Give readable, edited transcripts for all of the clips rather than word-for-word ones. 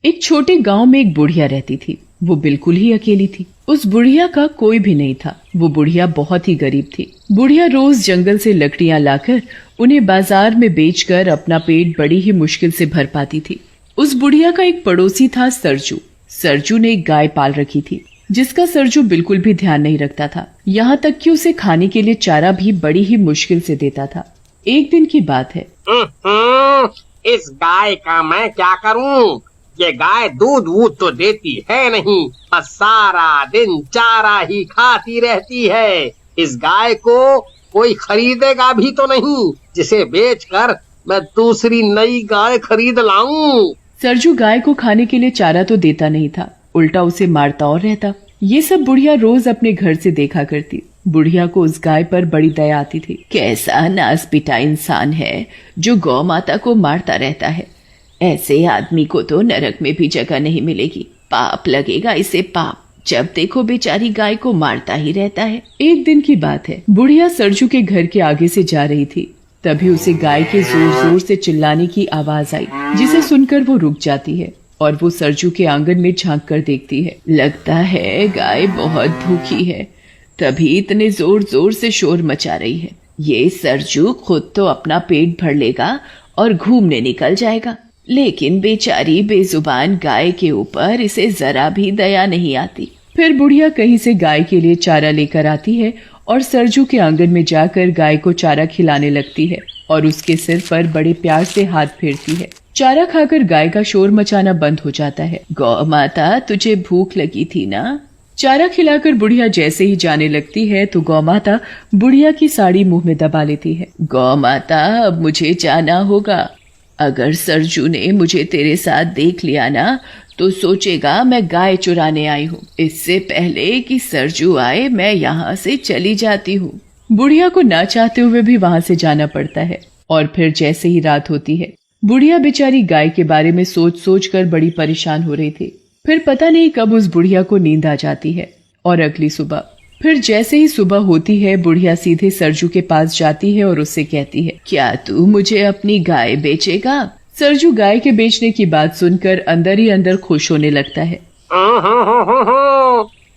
एक छोटे गांव में एक बुढ़िया रहती थी। वो बिल्कुल ही अकेली थी। उस बुढ़िया का कोई भी नहीं था। वो बुढ़िया बहुत ही गरीब थी। बुढ़िया रोज जंगल से लकड़ियां लाकर उन्हें बाजार में बेचकर अपना पेट बड़ी ही मुश्किल से भर पाती थी। उस बुढ़िया का एक पड़ोसी था सरजू। सरजू ने एक गाय पाल रखी थी, जिसका सरजू बिल्कुल भी ध्यान नहीं रखता था। यहाँ तक कि उसे खाने के लिए चारा भी बड़ी ही मुश्किल से देता था। एक दिन की बात है। इस गाय का मैं क्या करूं? ये गाय दूध वूध तो देती है नहीं, बस सारा दिन चारा ही खाती रहती है। इस गाय को कोई खरीदेगा भी तो नहीं, जिसे बेचकर मैं दूसरी नई गाय खरीद लाऊं। सरजू गाय को खाने के लिए चारा तो देता नहीं था, उल्टा उसे मारता और रहता। ये सब बुढ़िया रोज अपने घर से देखा करती। बुढ़िया को उस गाय पर बड़ी दया आती थी। कैसा नासपिटा इंसान है जो गौ माता को मारता रहता है। ऐसे आदमी को तो नरक में भी जगह नहीं मिलेगी। पाप लगेगा इसे, पाप। जब देखो बेचारी गाय को मारता ही रहता है। एक दिन की बात है। बुढ़िया सरजू के घर के आगे से जा रही थी, तभी उसे गाय के जोर जोर से चिल्लाने की आवाज आई, जिसे सुनकर वो रुक जाती है और वो सरजू के आंगन में झांक कर देखती है। लगता है गाय बहुत भूखी है, तभी इतने जोर जोर से शोर मचा रही है। ये सरजू खुद तो अपना पेट भर लेगा और घूमने निकल जाएगा, लेकिन बेचारी बेजुबान गाय के ऊपर इसे जरा भी दया नहीं आती। फिर बुढ़िया कहीं से गाय के लिए चारा लेकर आती है और सरजू के आंगन में जाकर गाय को चारा खिलाने लगती है और उसके सिर पर बड़े प्यार से हाथ फेरती है। चारा खाकर गाय का शोर मचाना बंद हो जाता है। गौ माता, तुझे भूख लगी थी ना? चारा खिलाकर बुढ़िया जैसे ही जाने लगती है तो गौ माता बुढ़िया की साड़ी मुंह में दबा लेती है। गौ माता, अब मुझे जाना होगा। अगर सरजू ने मुझे तेरे साथ देख लिया ना तो सोचेगा मैं गाय चुराने आई हूँ। इससे पहले कि सरजू आए मैं यहाँ से चली जाती हूँ। बुढ़िया को ना चाहते हुए भी वहाँ से जाना पड़ता है और फिर जैसे ही रात होती है, बुढ़िया बेचारी गाय के बारे में सोच सोच कर बड़ी परेशान हो रही थी। फिर पता नहीं कब उस बुढ़िया को नींद आ जाती है और अगली सुबह फिर जैसे ही सुबह होती है, बुढ़िया सीधे सरजू के पास जाती है और उससे कहती है, क्या तू मुझे अपनी गाय बेचेगा? सरजू गाय के बेचने की बात सुनकर अंदर ही अंदर खुश होने लगता है।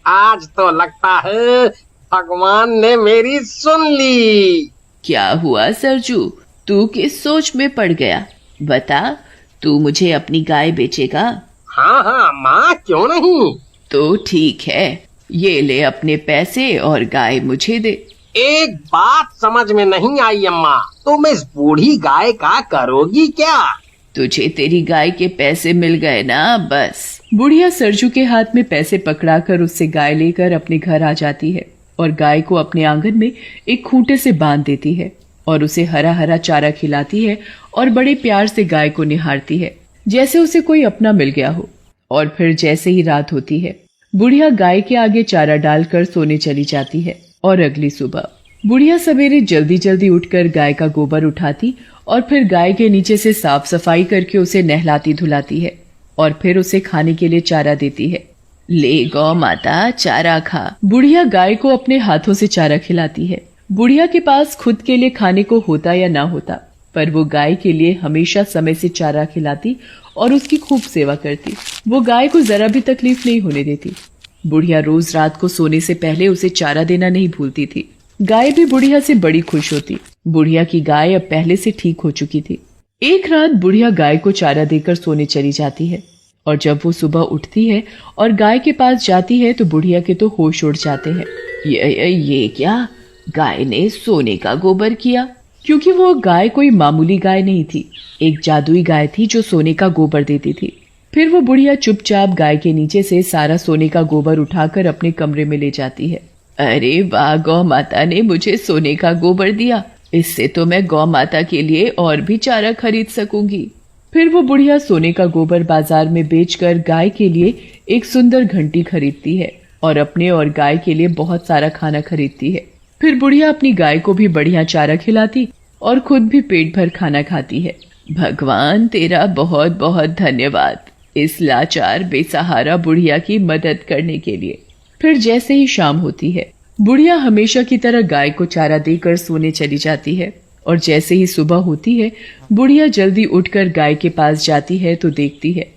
आज तो लगता है भगवान ने मेरी सुन ली। क्या हुआ सरजू, तू किस सोच में पड़ गया? बता, तू मुझे अपनी गाय बेचेगा? हाँ माँ, क्यों नहीं। तो ठीक है, ये ले अपने पैसे और गाय मुझे दे। एक बात समझ में नहीं आई अम्मा, तुम इस बूढ़ी गाय का करोगी क्या? तुझे तेरी गाय के पैसे मिल गए ना, बस। बुढ़िया सरजू के हाथ में पैसे पकड़ाकर उससे गाय लेकर अपने घर आ जाती है और गाय को अपने आंगन में एक खूंटे से बांध देती है और उसे हरा हरा चारा खिलाती है और बड़े प्यार से गाय को निहारती है, जैसे उसे कोई अपना मिल गया हो। और फिर जैसे ही रात होती है, बुढ़िया गाय के आगे चारा डालकर सोने चली जाती है और अगली सुबह बुढ़िया सवेरे जल्दी जल्दी उठकर गाय का गोबर उठाती और फिर गाय के नीचे से साफ सफाई करके उसे नहलाती धुलाती है और फिर उसे खाने के लिए चारा देती है। ले गौ माता, चारा खा। बुढ़िया गाय को अपने हाथों से चारा खिलाती है। बुढ़िया के पास खुद के लिए खाने को होता या ना होता, पर वो गाय के लिए हमेशा समय से चारा खिलाती और उसकी खूब सेवा करती। वो गाय को जरा भी तकलीफ नहीं होने देती। बुढ़िया रोज रात को सोने से पहले उसे चारा देना नहीं भूलती थी। गाय भी बुढ़िया से बड़ी खुश होती। बुढ़िया की गाय अब पहले से ठीक हो चुकी थी। एक रात बुढ़िया गाय को चारा देकर सोने चली जाती है और जब वो सुबह उठती है और गाय के पास जाती है तो बुढ़िया के तो होश उड़ जाते हैं। ये क्या? गाय ने सोने का गोबर किया? क्योंकि वो गाय कोई मामूली गाय नहीं थी, एक जादुई गाय थी जो सोने का गोबर देती थी। फिर वो बुढ़िया चुपचाप गाय के नीचे से सारा सोने का गोबर उठाकर अपने कमरे में ले जाती है। अरे वाह, गौ माता ने मुझे सोने का गोबर दिया, इससे तो मैं गौ माता के लिए और भी चारा खरीद सकूंगी। फिर वो बुढ़िया सोने का गोबर बाजार में बेचकर गाय के लिए एक सुंदर घंटी खरीदती है और अपने और गाय के लिए बहुत सारा खाना खरीदती है। फिर बुढ़िया अपनी गाय को भी बढ़िया चारा खिलाती और खुद भी पेट भर खाना खाती है। भगवान तेरा बहुत बहुत धन्यवाद इस लाचार बेसहारा बुढ़िया की मदद करने के लिए। फिर जैसे ही शाम होती है, बुढ़िया हमेशा की तरह गाय को चारा देकर सोने चली जाती है और जैसे ही सुबह होती है, बुढ़िया जल्दी उठकर गाय के पास जाती है तो देखती है